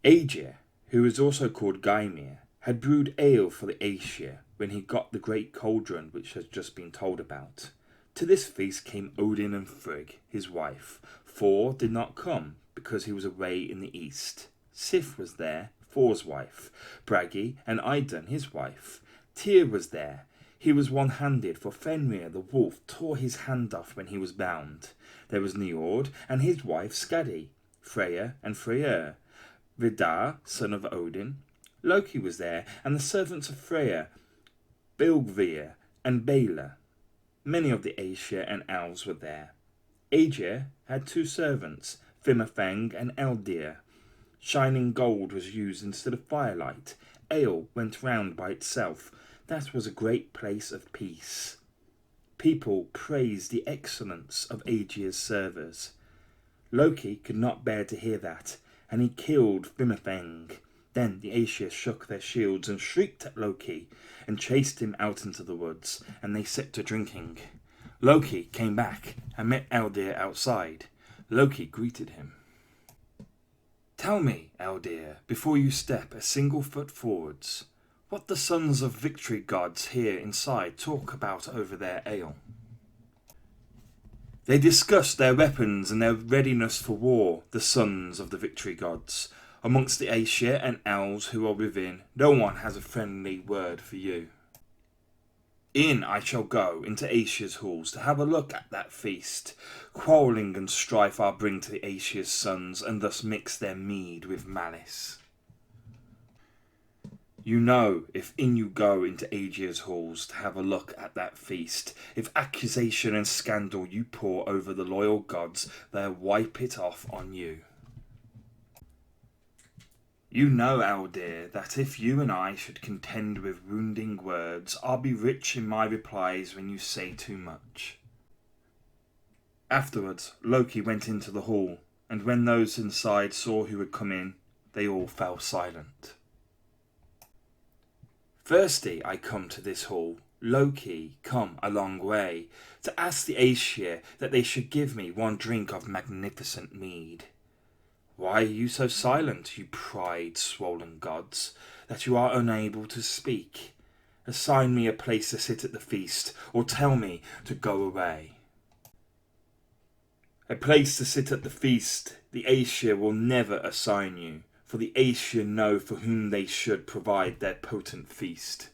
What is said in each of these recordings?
Aegir, who was also called Gymir, had brewed ale for the Aesir when he got the great cauldron which has just been told about. To this feast came Odin and Frigg, his wife. Thor did not come, because he was away in the east. Sif was there, Thor's wife, Bragi and Idun, his wife. Tyr was there. He was one-handed, for Fenrir the wolf tore his hand off when he was bound. There was Njord and his wife Skadi, Freya and Freyr, Vidar, son of Odin. Loki was there, and the servants of Freya, Bilgvir and Bela. Many of the Aesir and elves were there. Aegir had 2 servants, Fimafeng and Eldir. Shining gold was used instead of firelight. Ale went round by itself. That was a great place of peace. People praised the excellence of Aegir's servers. Loki could not bear to hear that, and he killed Fimafeng. Then the Aesir shook their shields and shrieked at Loki, and chased him out into the woods, and they set to drinking. Loki came back and met Eldir outside. Loki greeted him. "Tell me, Eldir, before you step a single foot forwards, what the sons of victory gods here inside talk about over their ale." "They discuss their weapons and their readiness for war, the sons of the victory gods. Amongst the Aesir and elves who are within, no one has a friendly word for you. In I shall go into Aesir's halls to have a look at that feast. Quarrelling and strife I'll bring to the Aesir's sons, and thus mix their mead with malice. You know, if in you go into Aegir's halls to have a look at that feast, if accusation and scandal you pour over the loyal gods, they'll wipe it off on you. You know, Eldir, that if you and I should contend with wounding words, I'll be rich in my replies when you say too much." Afterwards, Loki went into the hall, and when those inside saw who had come in, they all fell silent. "Thirsty I come to this hall, Loki, come a long way, to ask the Aesir that they should give me one drink of magnificent mead. Why are you so silent, you pride-swollen gods, that you are unable to speak? Assign me a place to sit at the feast, or tell me to go away." "A place to sit at the feast the Aesir will never assign you, for the Aesir know for whom they should provide their potent feast.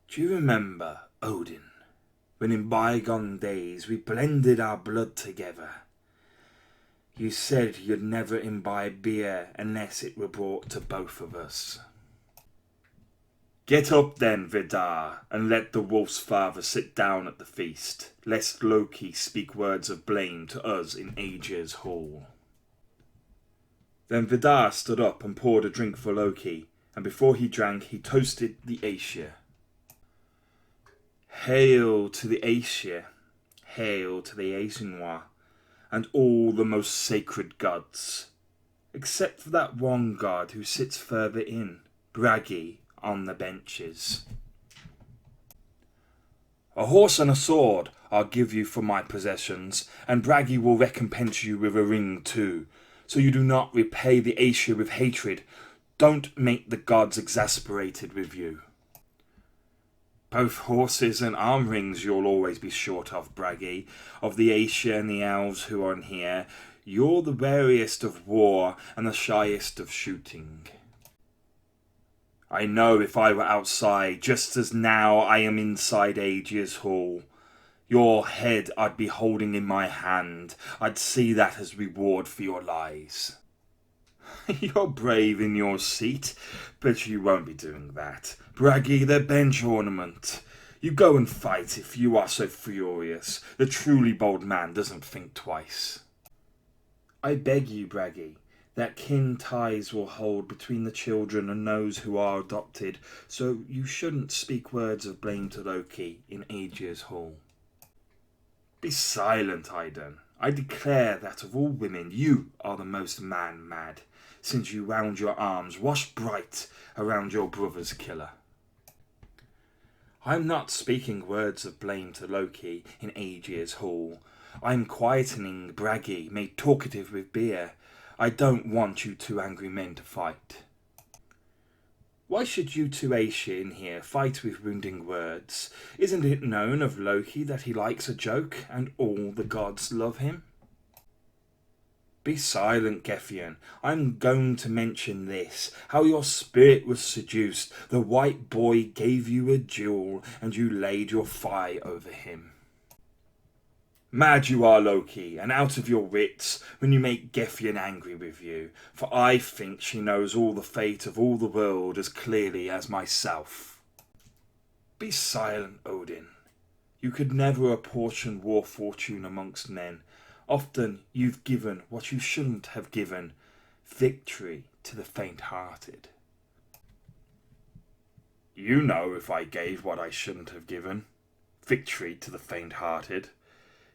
Do you remember, Odin, when in bygone days we blended our blood together? You said you'd never imbibe beer unless it were brought to both of us. Get up then, Vidar, and let the wolf's father sit down at the feast, lest Loki speak words of blame to us in Aegir's hall." Then Vidar stood up and poured a drink for Loki, and before he drank he toasted the Aesir. "Hail to the Aesir, hail to the Aesinois, and all the most sacred gods, except for that one god who sits further in, Bragi, on the benches. A horse and a sword I'll give you for my possessions, and Bragi will recompense you with a ring too, so you do not repay the Aesir with hatred. Don't make the gods exasperated with you. Both horses and arm rings you'll always be short of, Bragi. Of the Aesir and the elves who are in here, you're the wariest of war and the shyest of shooting. I know if I were outside, just as now I am inside Aegir's hall, your head I'd be holding in my hand. I'd see that as reward for your lies. You're brave in your seat, but you won't be doing that. Bragi, the bench ornament. You go and fight if you are so furious. The truly bold man doesn't think twice. I beg you, Bragi, that kin ties will hold between the children and those who are adopted, so you shouldn't speak words of blame to Loki in Aegir's hall. Be silent, Idun. I declare that of all women you are the most man-mad, since you wound your arms washed bright around your brother's killer. I'm not speaking words of blame to Loki in Aegir's hall. I'm quietening Bragi, made talkative with beer. I don't want you two angry men to fight. Why should you two Aegir in here fight with wounding words? Isn't it known of Loki that he likes a joke, and all the gods love him? Be silent, Geffion. I'm going to mention this, how your spirit was seduced. The white boy gave you a jewel, and you laid your thigh over him. Mad you are, Loki, and out of your wits when you make Geffion angry with you, for I think she knows all the fate of all the world as clearly as myself. Be silent, Odin. You could never apportion war fortune amongst men. Often you've given what you shouldn't have given, victory to the faint-hearted. You know if I gave what I shouldn't have given, victory to the faint-hearted.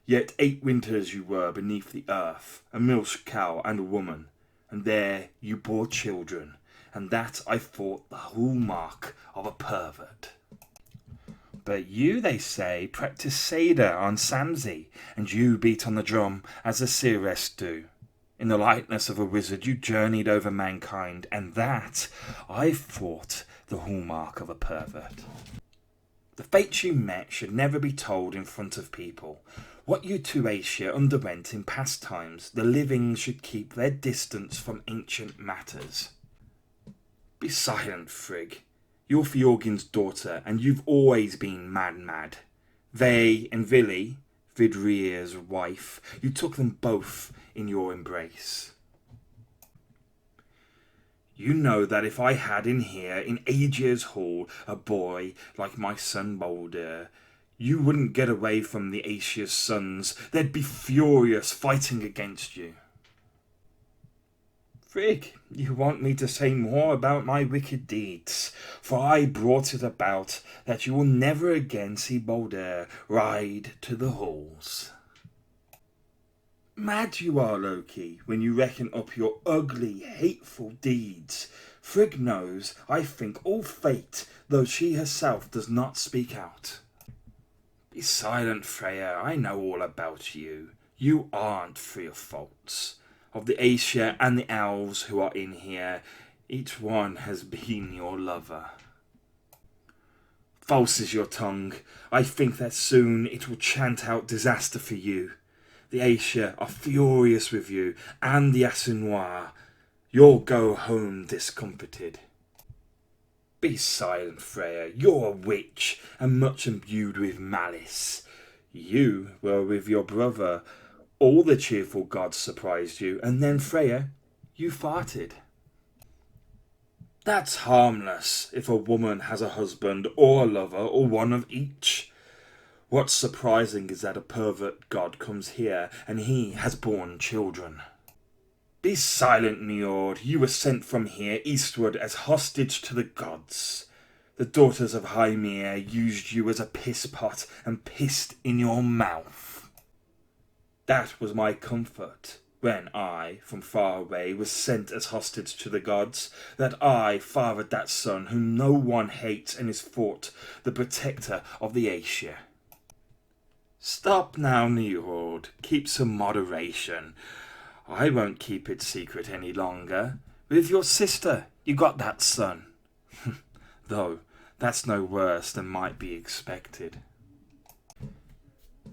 Yet 8 winters you were beneath the earth, a milch cow and a woman, and there you bore children, and that I thought the hallmark of a pervert. But you, they say, practice Seder on Samsi, and you beat on the drum as the Seeress do. In the likeness of a wizard you journeyed over mankind, and that I thought the hallmark of a pervert. The fates you met should never be told in front of people. What you two Aegir underwent in past times, the living should keep their distance from ancient matters. Be silent, Frigg. You're Fjorgin's daughter, and you've always been mad. Ve and Vili, Vidrir's wife, you took them both in your embrace. You know that if I had in here, in Aegir's hall, a boy like my son Baldur, you wouldn't get away from the Aegir's sons. They'd be furious fighting against you. Frigg, you want me to say more about my wicked deeds, for I brought it about that you will never again see Baldur ride to the halls. Mad you are, Loki, when you reckon up your ugly, hateful deeds. Frigg knows, I think, all fate, though she herself does not speak out. Be silent, Freya, I know all about you. You aren't free of faults. Of the Aesir and the elves who are in here, each one has been your lover. False is your tongue. I think that soon it will chant out disaster for you. The Aesir are furious with you, and the Asinoir. You'll go home discomfited. Be silent, Freya. You're a witch, and much imbued with malice. You were with your brother. All the cheerful gods surprised you, and then, Freya, you farted. That's harmless if a woman has a husband or a lover or one of each. What's surprising is that a pervert god comes here and he has borne children. Be silent, Njord. You were sent from here eastward as hostage to the gods. The daughters of Hymir used you as a piss pot and pissed in your mouth. That was my comfort, when I, from far away, was sent as hostage to the gods, that I fathered that son whom no one hates and is thought the protector of the Aesir. Stop now, Njord. Keep some moderation. I won't keep it secret any longer. With your sister, you got that son. Though, that's no worse than might be expected.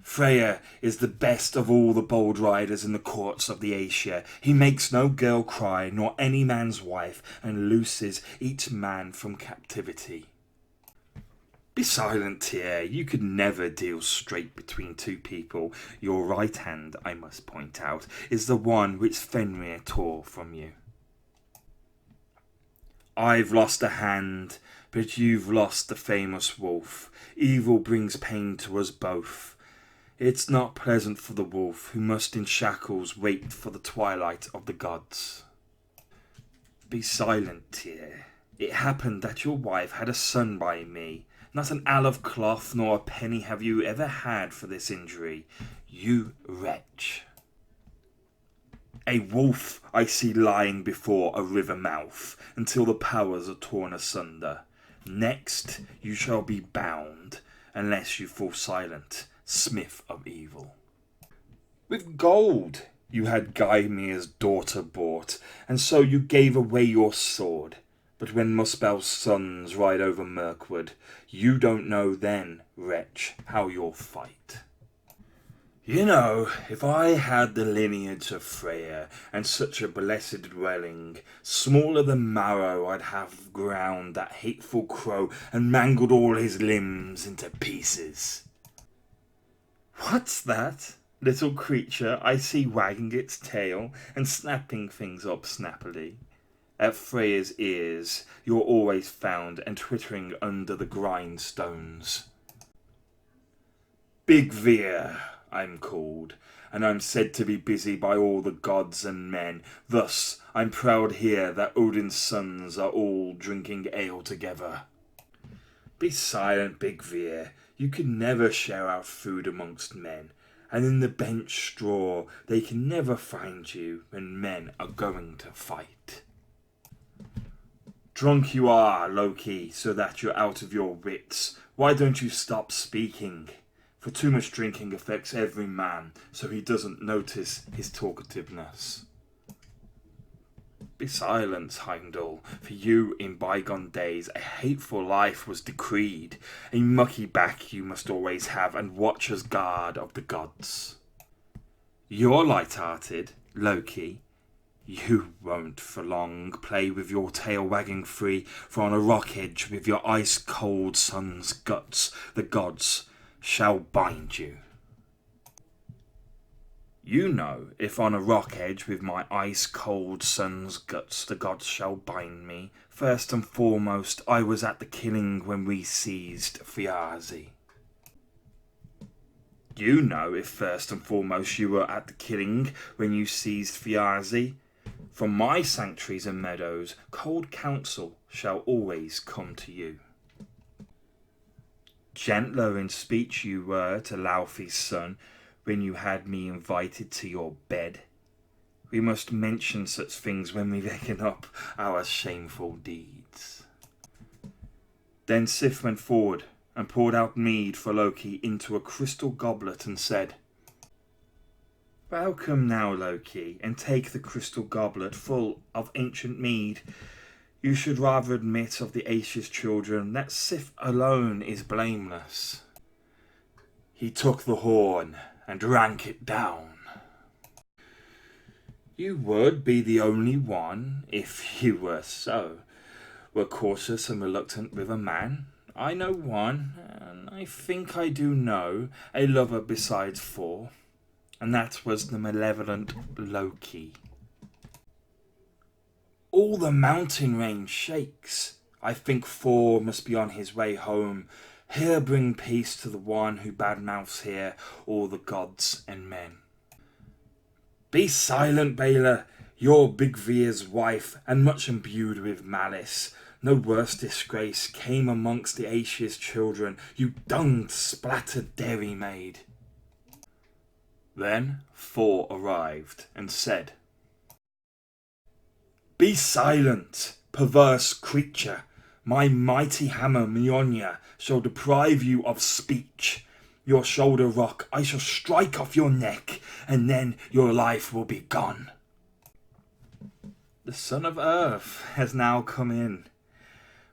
Freya is the best of all the bold riders in the courts of the Aesir. He makes no girl cry, nor any man's wife, and looses each man from captivity. Be silent, Tyr. You could never deal straight between two people. Your right hand, I must point out, is the one which Fenrir tore from you. I've lost a hand, but you've lost the famous wolf. Evil brings pain to us both. It's not pleasant for the wolf, who must in shackles wait for the twilight of the gods. Be silent, Tyr. It happened that your wife had a son by me. Not an ell of cloth nor a penny have you ever had for this injury, you wretch. A wolf I see lying before a river mouth, until the powers are torn asunder. Next you shall be bound, unless you fall silent, smith of evil. With gold, You had Gymir's daughter bought, and so you gave away your sword. But when Muspel's sons ride over Mirkwood, you don't know then, wretch, how you'll fight. You know, if I had the lineage of Freya, and such a blessed dwelling, smaller than marrow I'd have ground that hateful crow, and mangled all his limbs into pieces. What's that? Little creature I see wagging its tail, and snapping things up snappily. At Freya's ears you're always found, and twittering under the grindstones. Big Veer, I'm called, and I'm said to be busy by all the gods and men. Thus I'm proud here that Odin's sons are all drinking ale together. Be silent, Big Veer. You can never share our food amongst men, and in the bench straw they can never find you when men are going to fight. Drunk you are, Loki, so that you're out of your wits. Why don't you stop speaking? For too much drinking affects every man, so he doesn't notice his talkativeness. Be silent, Heimdall, for you in bygone days a hateful life was decreed. A mucky back you must always have, and watch as guard of the gods. You're light-hearted, Loki. You won't for long play with your tail wagging free, for on a rock edge with your ice-cold son's guts the gods shall bind you. You know, if on a rock edge with my ice-cold son's guts the gods shall bind me, first and foremost I was at the killing when we seized Thiazi. You know, if first and foremost you were at the killing when you seized Thiazi. From my sanctuaries and meadows, cold counsel shall always come to you. Gentler in speech you were to Laufey's son when you had me invited to your bed. We must mention such things when we reckon up our shameful deeds. Then Sif went forward and poured out mead for Loki into a crystal goblet and said, Welcome now, Loki, and take the crystal goblet full of ancient mead. You should rather admit of the Aegir's children that Sif alone is blameless. He took the horn and drank it down. You would be the only one, if you were so, were cautious and reluctant with a man. I know one, and I think I do know, a lover besides Thor, and that was the malevolent Loki. All the mountain range shakes. I think Thor must be on his way home. Here bring peace to the one who badmouths here all the gods and men. Be silent, Baylor. You're Big Veer's wife, and much imbued with malice. No worse disgrace came amongst the Aegir's children, you dung-splattered dairymaid. Then Thor arrived and said, Be silent, perverse creature. My mighty hammer Mjolnir shall deprive you of speech. Your shoulder rock I shall strike off your neck, and then your life will be gone. The son of Earth has now come in.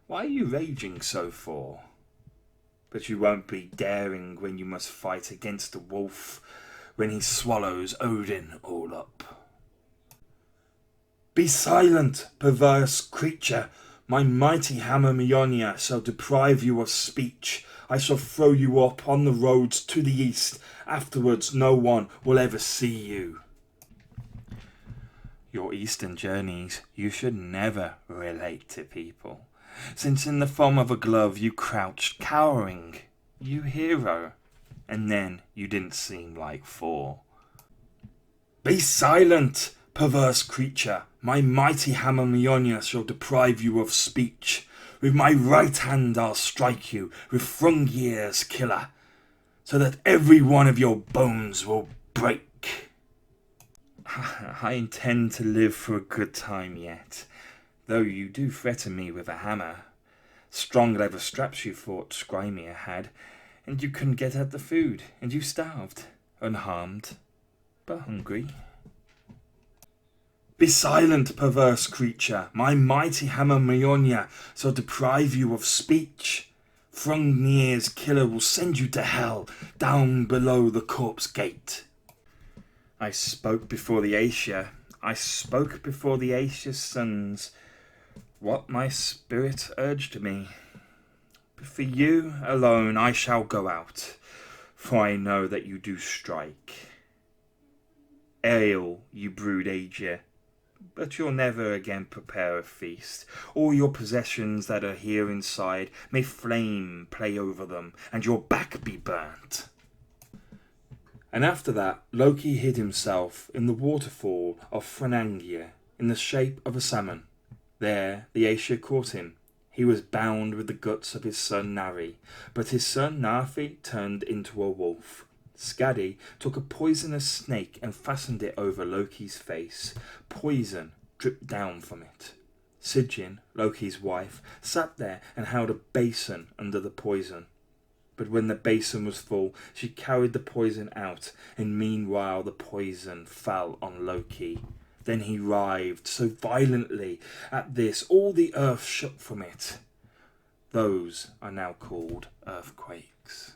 Why are you raging so for? But you won't be daring when you must fight against the wolf, when he swallows Odin all up. Be silent, perverse creature. My mighty hammer Mjolnir shall deprive you of speech. I shall throw you up on the roads to the east. Afterwards no one will ever see you. Your eastern journeys you should never relate to people, since in the form of a glove you crouched cowering, you hero, and then you didn't seem like Thor. Be silent, perverse creature. My mighty hammer Mjolnir shall deprive you of speech. With my right hand I'll strike you with Hrungnir's killer, so that every one of your bones will break. I intend to live for a good time yet, though you do threaten me with a hammer. Strong leather straps you thought Skrymir had, and you couldn't get at the food, and you starved, unharmed, but hungry. Be silent, perverse creature. My mighty hammer Mjolnir shall deprive you of speech. Hrungnir's killer will send you to hell, down below the corpse gate. I spoke before the Aesir. I spoke before the Aesir's sons. What my spirit urged me. But for you alone I shall go out, for I know that you do strike. Ale you brewed Aegir, but you'll never again prepare a feast. All your possessions that are here inside, may flame play over them, and your back be burnt. And after that, Loki hid himself in the waterfall of Hrungnir in the shape of a salmon. There the Aesir caught him. He was bound with the guts of his son Nari, but his son Narfi turned into a wolf. Skadi took a poisonous snake and fastened it over Loki's face. Poison dripped down from it. Sigyn, Loki's wife, sat there and held a basin under the poison. But when the basin was full, she carried the poison out, and meanwhile the poison fell on Loki. Then he writhed so violently at this, all the earth shook from it. Those are now called earthquakes.